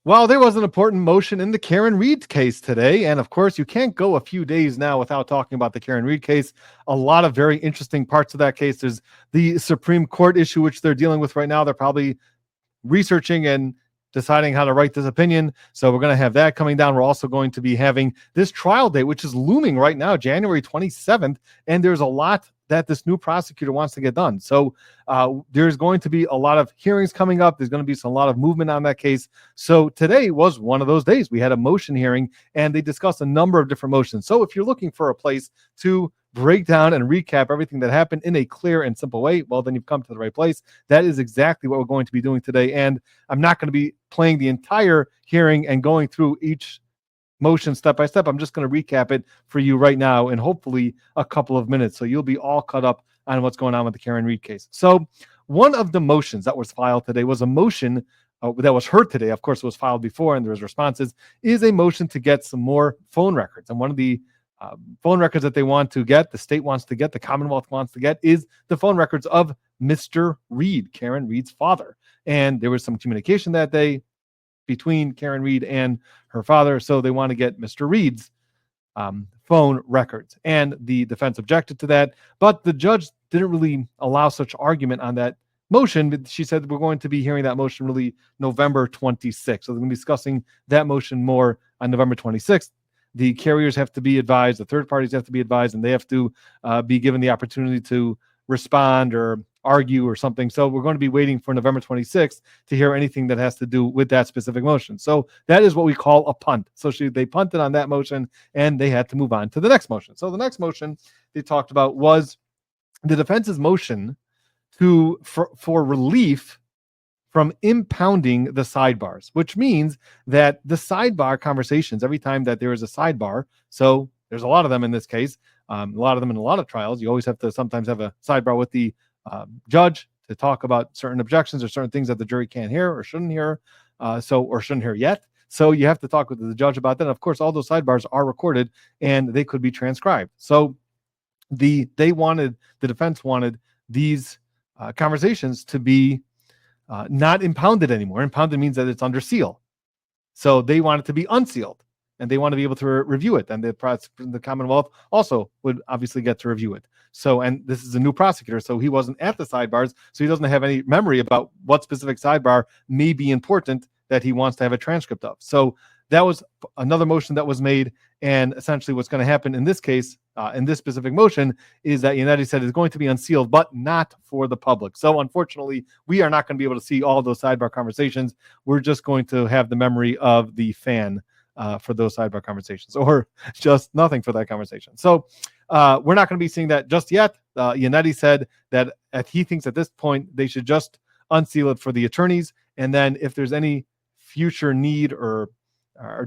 Well, there was an important motion in the Karen Reed case today. And of course, you can't go a few days now without talking about the Karen Reed case. A lot of very interesting parts of that case. There's the Supreme Court issue, which they're dealing with right now. They're probably researching and deciding how to write this opinion. So we're going to have that coming down. We're also going to be having this trial date, which is looming right now, January 27th. And there's a lot that this new prosecutor wants to get done. So there's going to be a lot of hearings coming up. There's going to be a lot of movement on that case. So today was one of those days. We had a motion hearing and they discussed a number of different motions. So if you're looking for a place to break down and recap everything that happened in a clear and simple way, well, then you've come to the right place. That is exactly what we're going to be doing today. And I'm not going to be playing the entire hearing and going through each motion step by step. I'm just going to recap it for you right now in hopefully a couple of minutes. So you'll be all caught up on what's going on with the Karen Reed case. So one of the motions that was filed today was a motion that was heard today. Of course, it was filed before and there was responses, is a motion to get some more phone records. And one of the phone records that they want to get, the state wants to get, the Commonwealth wants to get, is the phone records of Mr. Reed, Karen Reed's father. And there was some communication that day between Karen Reed and her father. So they want to get Mr. Reed's phone records. And the defense objected to that. But the judge didn't really allow such argument on that motion. She said we're going to be hearing that motion really November 26th. So they're going to be discussing that motion more on November 26th. The carriers have to be advised, the third parties have to be advised, and they have to be given the opportunity to respond or argue or something. So we're going to be waiting for November 26th to hear anything that has to do with that specific motion. So that is what we call a punt. So they punted on that motion and they had to move on to the next motion. So the next motion they talked about was the defense's motion for relief from impounding the sidebars, which means that the sidebar conversations, every time that there is a sidebar, so there's a lot of them in this case, a lot of them in a lot of trials, you always have to sometimes have a sidebar with the judge to talk about certain objections or certain things that the jury can't hear or shouldn't hear, or shouldn't hear yet. So you have to talk with the judge about that. And of course, all those sidebars are recorded and they could be transcribed. So the defense wanted these conversations to be not impounded anymore. Impounded means that it's under seal. So they want it to be unsealed and they want to be able to review it. And the Commonwealth also would obviously get to review it. So, and this is a new prosecutor, so he wasn't at the sidebars, so he doesn't have any memory about what specific sidebar may be important that he wants to have a transcript of. So that was another motion that was made. And essentially what's going to happen in this case, in this specific motion, is that United said it's going to be unsealed, but not for the public. So unfortunately, we are not going to be able to see all those sidebar conversations. We're just going to have the memory of the fan for those sidebar conversations, or just nothing for that conversation. So we're not going to be seeing that just yet. Yannetti said that he thinks at this point they should just unseal it for the attorneys. And then if there's any future need or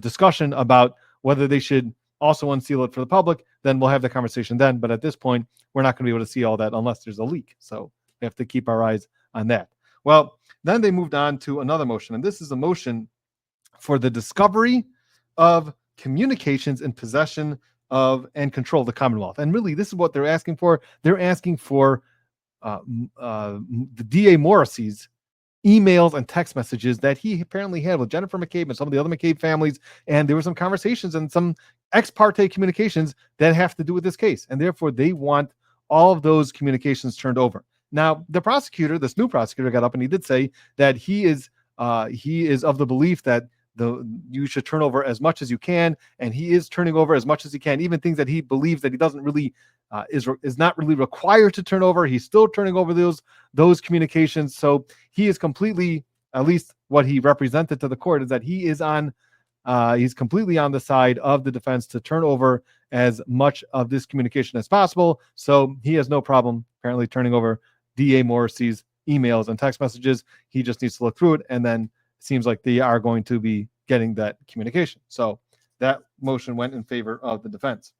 discussion about whether they should also unseal it for the public, then we'll have the conversation then. But at this point, we're not going to be able to see all that unless there's a leak. So we have to keep our eyes on that. Well, then they moved on to another motion. And this is a motion for the discovery of communications in possession of and control of the Commonwealth. And really, this is what they're asking for. They're asking for the DA Morrissey's emails and text messages that he apparently had with Jennifer McCabe and some of the other McCabe families. And there were some conversations and some ex parte communications that have to do with this case. And therefore, they want all of those communications turned over. Now, the prosecutor, this new prosecutor, got up and he did say that he is of the belief that you should turn over as much as you can, and he is turning over as much as he can, even things that he believes that he doesn't really is not really required to turn over. He's still turning over those communications. So he is completely, at least what he represented to the court, is that he is he's completely on the side of the defense to turn over as much of this communication as possible. So he has no problem apparently turning over DA Morrissey's emails and text messages. He just needs to look through it, and then it seems like they are going to be getting that communication. So that motion went in favor of the defense.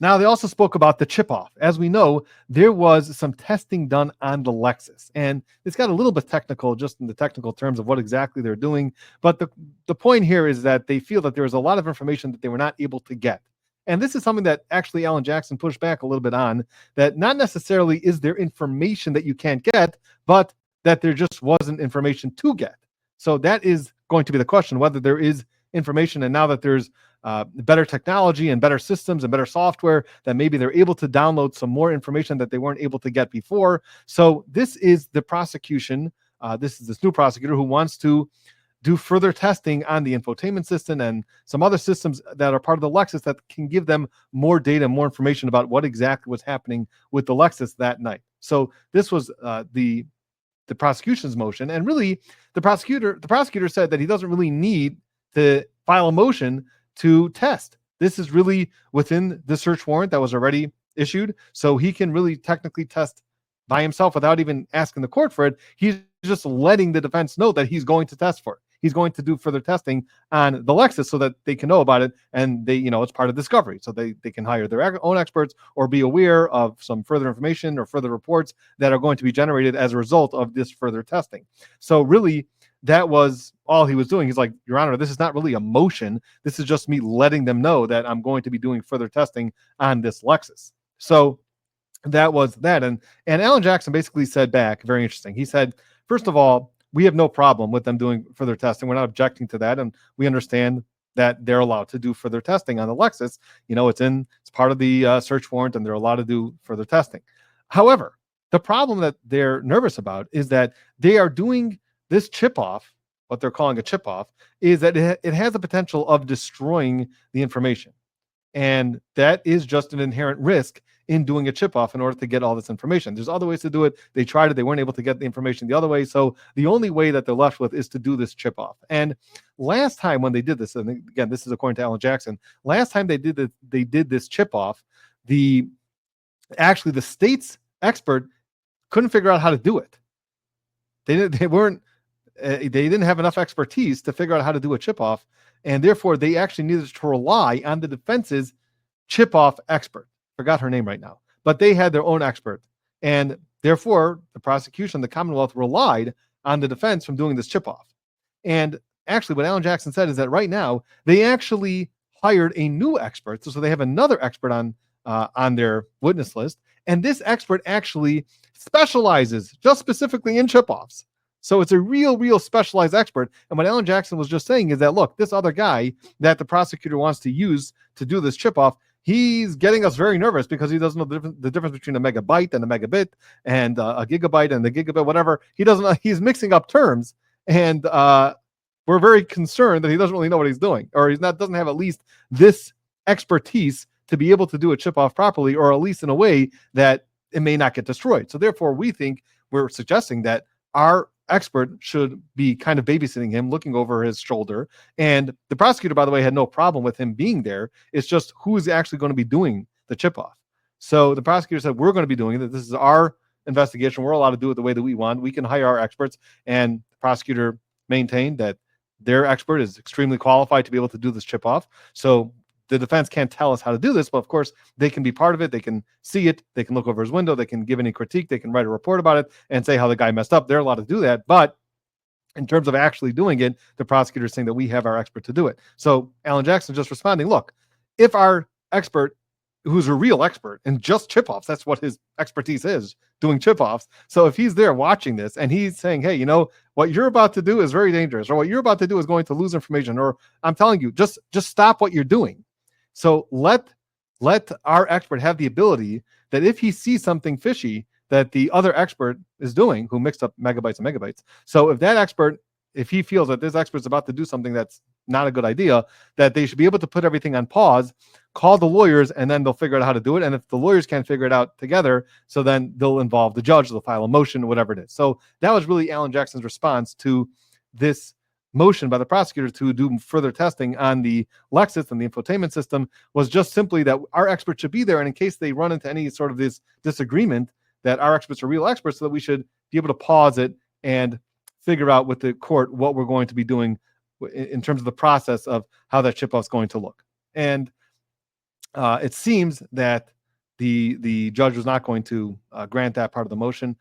Now, they also spoke about the chip-off. As we know, there was some testing done on the Lexus, and it's got a little bit technical, just in the technical terms of what exactly they're doing. But the point here is that they feel that there is a lot of information that they were not able to get. And this is something that actually Alan Jackson pushed back a little bit on, that not necessarily is there information that you can't get, but that there just wasn't information to get. So that is going to be the question, whether there is information, and now that there's better technology and better systems and better software, that maybe they're able to download some more information that they weren't able to get before. So this is the prosecution. This is this new prosecutor who wants to do further testing on the infotainment system and some other systems that are part of the Lexus that can give them more data, more information about what exactly was happening with the Lexus that night. So this was the prosecution's motion, and really the prosecutor said that he doesn't really need to file a motion to test. This is really within the search warrant that was already issued, so he can really technically test by himself without even asking the court for it. He's just letting the defense know that he's going to test for it. He's going to do further testing on the Lexus so that they can know about it, and they, it's part of discovery. So they can hire their own experts or be aware of some further information or further reports that are going to be generated as a result of this further testing. So really, that was all he was doing. He's like, Your Honor, this is not really a motion. This is just me letting them know that I'm going to be doing further testing on this Lexus. So that was that. And Alan Jackson basically said back, very interesting. He said, first of all, we have no problem with them doing further testing. We're not objecting to that. And we understand that they're allowed to do further testing on the Lexus. It's part of the search warrant, and they're allowed to do further testing. However, the problem that they're nervous about is that they are doing this chip off. What they're calling a chip off is that it has the potential of destroying the information. And that is just an inherent risk in doing a chip off in order to get all this information. There's other ways to do it. They tried it. They weren't able to get the information the other way. So the only way that they're left with is to do this chip off. And last time when they did this, and again, this is according to Alan Jackson, last time they did this chip off, the state's expert couldn't figure out how to do it. They didn't have enough expertise to figure out how to do a chip off. And therefore, they actually needed to rely on the defense's chip-off expert. Forgot her name right now. But they had their own expert. And therefore, the prosecution, the Commonwealth, relied on the defense from doing this chip-off. And actually, what Alan Jackson said is that right now, they actually hired a new expert. So they have another expert on their witness list. And this expert actually specializes just specifically in chip-offs. So it's a real specialized expert. And what Alan Jackson was just saying is that, look, this other guy that the prosecutor wants to use to do this chip off, he's getting us very nervous because he doesn't know the difference between a megabyte and a megabit and a gigabyte and the gigabit, whatever. He doesn't know. He's mixing up terms. And we're very concerned that he doesn't really know what he's doing, or doesn't have at least this expertise to be able to do a chip off properly, or at least in a way that it may not get destroyed. So therefore, we're suggesting that our expert should be kind of babysitting him, looking over his shoulder. And the prosecutor, by the way, had no problem with him being there. It's just who's actually going to be doing the chip off. So the prosecutor said, we're going to be doing it. This is our investigation. We're allowed to do it the way that we want. We can hire our experts. And the prosecutor maintained that their expert is extremely qualified to be able to do this chip off. So the defense can't tell us how to do this, but of course they can be part of it. They can see it. They can look over his window. They can give any critique. They can write a report about it and say how the guy messed up. They're allowed to do that. But in terms of actually doing it, the prosecutor is saying that we have our expert to do it. So Alan Jackson just responding, look, if our expert, who's a real expert in just chip offs, that's what his expertise is, doing chip offs. So if he's there watching this and he's saying, hey, what you're about to do is very dangerous, or what you're about to do is going to lose information, or I'm telling you, just stop what you're doing. So let our expert have the ability that if he sees something fishy that the other expert is doing, who mixed up megabytes and megabytes. So if that expert, if he feels that this expert's about to do something that's not a good idea, that they should be able to put everything on pause, call the lawyers, and then they'll figure out how to do it. And if the lawyers can't figure it out together, so then they'll involve the judge, they'll file a motion, whatever it is. So that was really Alan Jackson's response to this motion by the prosecutor to do further testing on the Lexus and the infotainment system, was just simply that our experts should be there. And in case they run into any sort of this disagreement, that our experts are real experts, so that we should be able to pause it and figure out with the court what we're going to be doing in terms of the process of how that chip off is going to look. And it seems that the judge was not going to grant that part of the motion.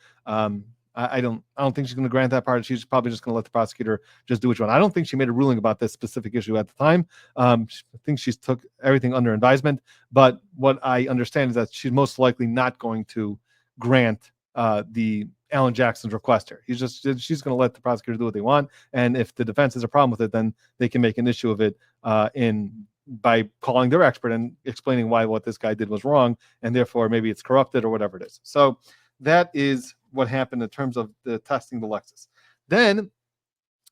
I don't think she's going to grant that part. She's probably just going to let the prosecutor just do what you want. I don't think she made a ruling about this specific issue at the time. I think she took everything under advisement. But what I understand is that she's most likely not going to grant the Alan Jackson's request here. She's going to let the prosecutor do what they want, and if the defense has a problem with it, then they can make an issue of it by calling their expert and explaining why what this guy did was wrong, and therefore maybe it's corrupted or whatever it is. So that is what happened in terms of the testing the Lexus. Then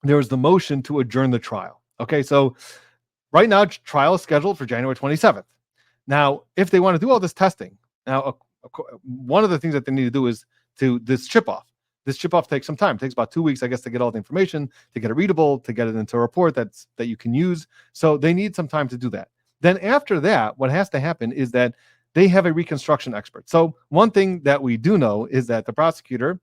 there was the motion to adjourn the trial. Okay, so right now trial is scheduled for January 27th. Now, if they want to do all this testing, now one of the things that they need to do is this chip off. This chip off takes some time. It takes about 2 weeks, I guess, to get all the information, to get it readable, to get it into a report that you can use. So they need some time to do that. Then after that, what has to happen is that they have a reconstruction expert. So one thing that we do know is that the prosecutor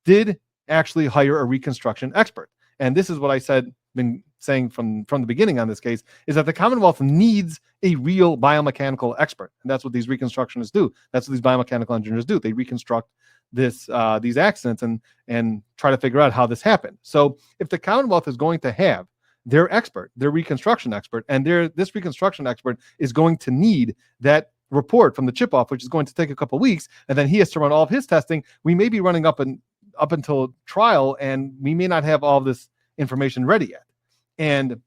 did actually hire a reconstruction expert. And this is what I been saying from the beginning on this case, is that the Commonwealth needs a real biomechanical expert. And that's what these reconstructionists do. That's what these biomechanical engineers do. They reconstruct these accidents and try to figure out how this happened. So if the Commonwealth is going to have their expert, their reconstruction expert, and this reconstruction expert is going to need that report from the chip off, which is going to take a couple of weeks, and then he has to run all of his testing, we may be running up until trial, and we may not have all this information ready yet. And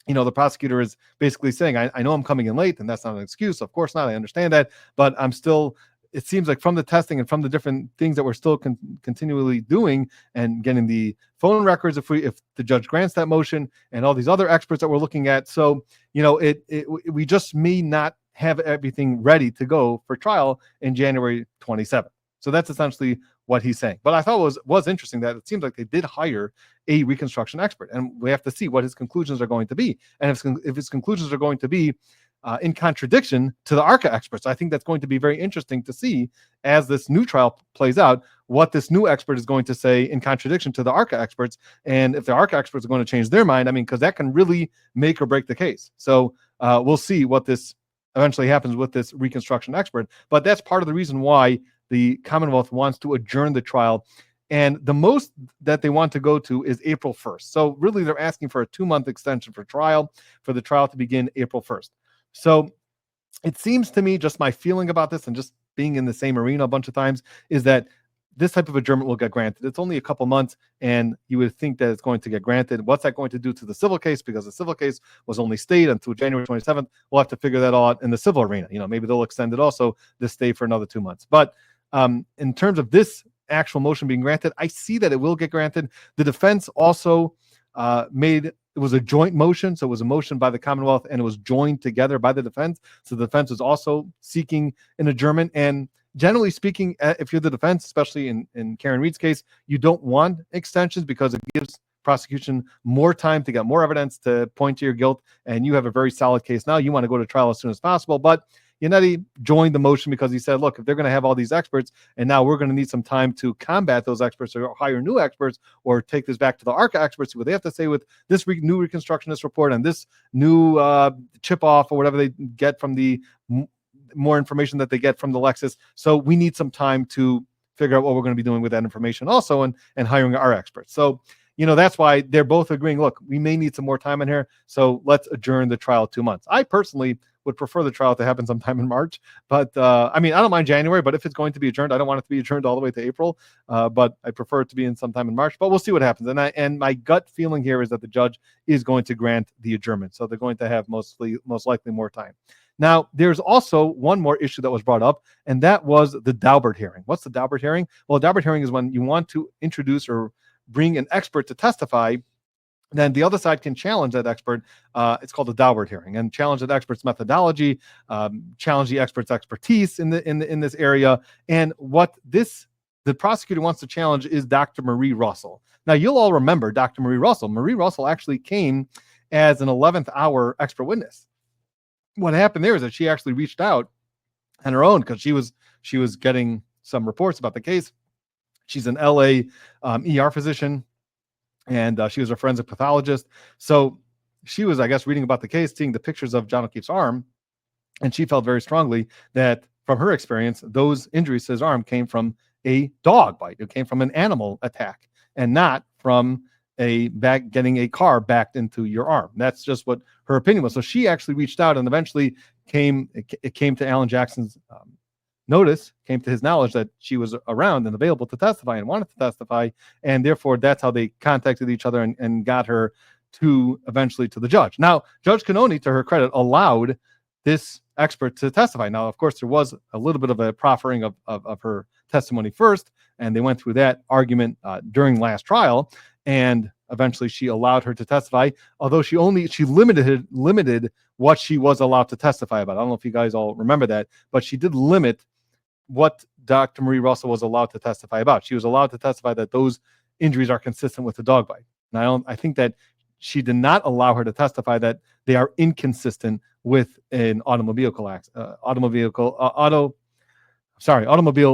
the prosecutor is basically saying, I know I'm coming in late, and that's not an excuse. Of course not. I understand that, but I'm still, it seems like from the testing and from the different things that we're still continually doing and getting the phone records, if the judge grants that motion, and all these other experts that we're looking at. So, we just may not have everything ready to go for trial in January 27th. So that's essentially what he's saying. But I thought was interesting that it seems like they did hire a reconstruction expert, and we have to see what his conclusions are going to be. And if his conclusions are going to be in contradiction to the ARCA experts, I think that's going to be very interesting to see as this new trial plays out, what this new expert is going to say in contradiction to the ARCA experts. And if the ARCA experts are going to change their mind, because that can really make or break the case. So we'll see what this eventually happens with this reconstruction expert. But that's part of the reason why the Commonwealth wants to adjourn the trial. And the most that they want to go to is April 1st. So really, they're asking for a 2-month extension for the trial to begin April 1st. So it seems to me, just my feeling about this and just being in the same arena a bunch of times, is that this type of adjournment will get granted. It's only a couple months, and you would think that it's going to get granted. What's that going to do to the civil case? Because the civil case was only stayed until January 27th. We'll have to figure that all out in the civil arena. Maybe they'll extend it also, this stay, for another 2 months. But in terms of this actual motion being granted, I see that it will get granted. The defense also it was a joint motion. So it was a motion by the Commonwealth, and it was joined together by the defense. So the defense was also seeking an adjournment. And generally speaking, if you're the defense, especially in Karen Reed's case, you don't want extensions because it gives prosecution more time to get more evidence to point to your guilt. And you have a very solid case now. You want to go to trial as soon as possible. But Yannetti joined the motion because he said, look, if they're going to have all these experts, and now we're going to need some time to combat those experts or hire new experts or take this back to the ARCA experts, see what they have to say with this new reconstructionist report and this new chip off or whatever they get from the more information that they get from the Lexus. So we need some time to figure out what we're going to be doing with that information also, and hiring our experts. So, that's why they're both agreeing, look, we may need some more time in here, so let's adjourn the trial 2 months. I personally would prefer the trial to happen sometime in March, but I don't mind January, but if it's going to be adjourned, I don't want it to be adjourned all the way to April, but I prefer it to be in sometime in March, but we'll see what happens. And my gut feeling here is that the judge is going to grant the adjournment, so they're going to have most likely more time. Now, there's also one more issue that was brought up, and that was the Daubert hearing. What's the Daubert hearing? Well, a Daubert hearing is when you want to introduce or bring an expert to testify, then the other side can challenge that expert. It's called a Daubert hearing, and challenge that expert's methodology, challenge the expert's expertise in this area. And what the prosecutor wants to challenge is Dr. Marie Russell. Now, you'll all remember Dr. Marie Russell. Marie Russell actually came as an 11th hour expert witness. What happened there is that she actually reached out on her own because she was getting some reports about the case. She's an LA ER physician, and she was a forensic pathologist. So she was, I guess, reading about the case, seeing the pictures of John O'Keefe's arm, and she felt very strongly that from her experience, those injuries to his arm came from a dog bite. It came from an animal attack, and not from getting a car backed into your arm. That's just what her opinion was. So she actually reached out, and eventually it came to Alan Jackson's notice came to his knowledge that she was around and available to testify and wanted to testify, and therefore that's how they contacted each other and got her to eventually to the judge. Now, Judge Cannoni, to her credit, allowed this expert to testify. Now, of course, there was a little bit of a proffering of her testimony first, and they went through that argument during last trial, and eventually she allowed her to testify, although she limited what she was allowed to testify about. I don't know if you guys all remember that, but she did limit what Dr. Marie Russell was allowed to testify about. She was allowed to testify that those injuries are consistent with the dog bite. And I think that she did not allow her to testify that they are inconsistent with an automobile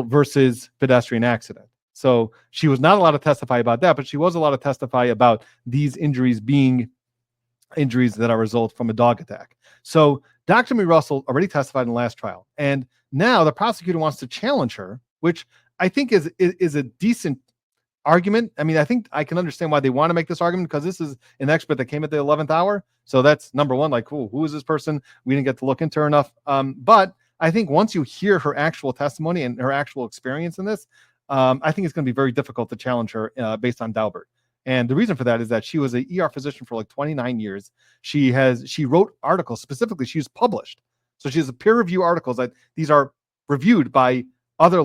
versus pedestrian accident. So she was not allowed to testify about that, but she was allowed to testify about these injuries being injuries that are a result from a dog attack. So Dr. Marie Russell already testified in the last trial, and now the prosecutor wants to challenge her, which I think is a decent argument. I mean, I think I can understand why they want to make this argument, because this is an expert that came at the 11th hour. So that's number one, like, who is this person? We didn't get to look into her enough. But I think once you hear her actual testimony and her actual experience in this, I think it's going to be very difficult to challenge her based on Daubert. And the reason for that is that she was an ER physician for like 29 years. She wrote articles specifically. She's published. So she has peer review articles that these are reviewed by other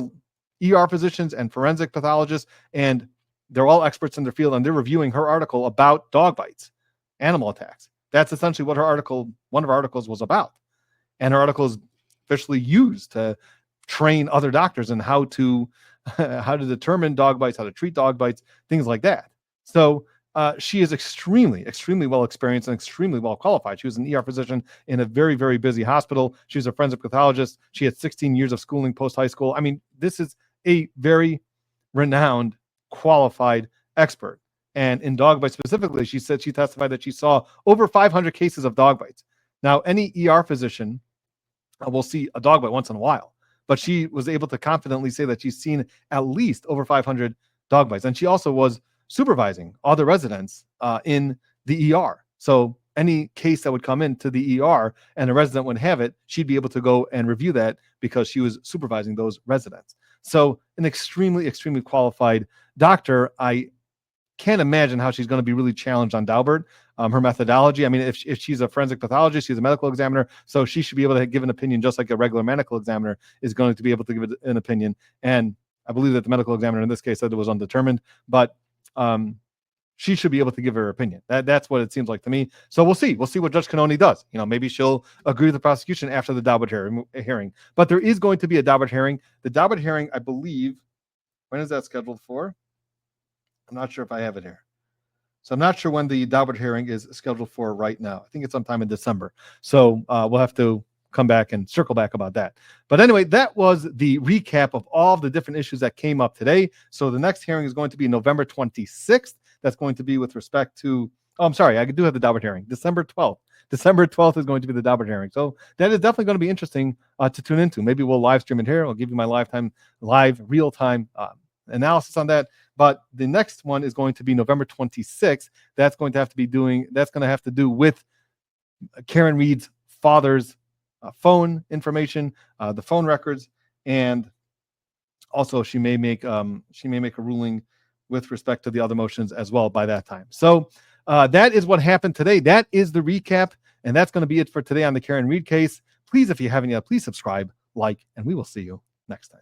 ER physicians and forensic pathologists, and they're all experts in their field, and they're reviewing her article about dog bites, animal attacks. That's essentially what one of her articles was about. And her article is officially used to train other doctors in how to determine dog bites, how to treat dog bites, things like that. So she is extremely, extremely well experienced and extremely well qualified. She was an ER physician in a very, very busy hospital. She was a forensic pathologist. She had 16 years of schooling post high school. I mean, this is a very renowned, qualified expert. And in dog bites specifically, she said she testified that she saw over 500 cases of dog bites. Now, any ER physician will see a dog bite once in a while, but she was able to confidently say that she's seen at least over 500 dog bites. And she also was supervising other residents in the ER. So any case that would come into the ER and a resident would have it, she'd be able to go and review that because she was supervising those residents. So an extremely, extremely qualified doctor. I can't imagine how she's going to be really challenged on Daubert, her methodology. I mean, if she's a forensic pathologist, she's a medical examiner, so she should be able to give an opinion just like a regular medical examiner is going to be able to give an opinion. And I believe that the medical examiner in this case said it was undetermined, but she should be able to give her opinion. That's what it seems like to me. So we'll see. We'll see what Judge Cannoni does. Maybe she'll agree with the prosecution after the Daubert hearing. But there is going to be a Daubert hearing. The Daubert hearing, I believe, when is that scheduled for? I'm not sure if I have it here. So I'm not sure when the Daubert hearing is scheduled for right now. I think it's sometime in December. So we'll have to come back and circle back about that. But anyway, that was the recap of all of the different issues that came up today. So the next hearing is going to be November 26th. That's going to be with respect to, I do have the Daubert hearing, December 12th. December 12th is going to be the Daubert hearing. So that is definitely going to be interesting to tune into. Maybe we'll live stream it here. I'll give you my real-time analysis on that. But the next one is going to be November 26th. That's going to have to do with Karen Reed's father's phone information, the phone records, and also she may make a ruling with respect to the other motions as well by that time. So that is what happened today. That is the recap, and that's going to be it for today on the Karen Reed case. Please, if you haven't yet, please subscribe, like, and we will see you next time.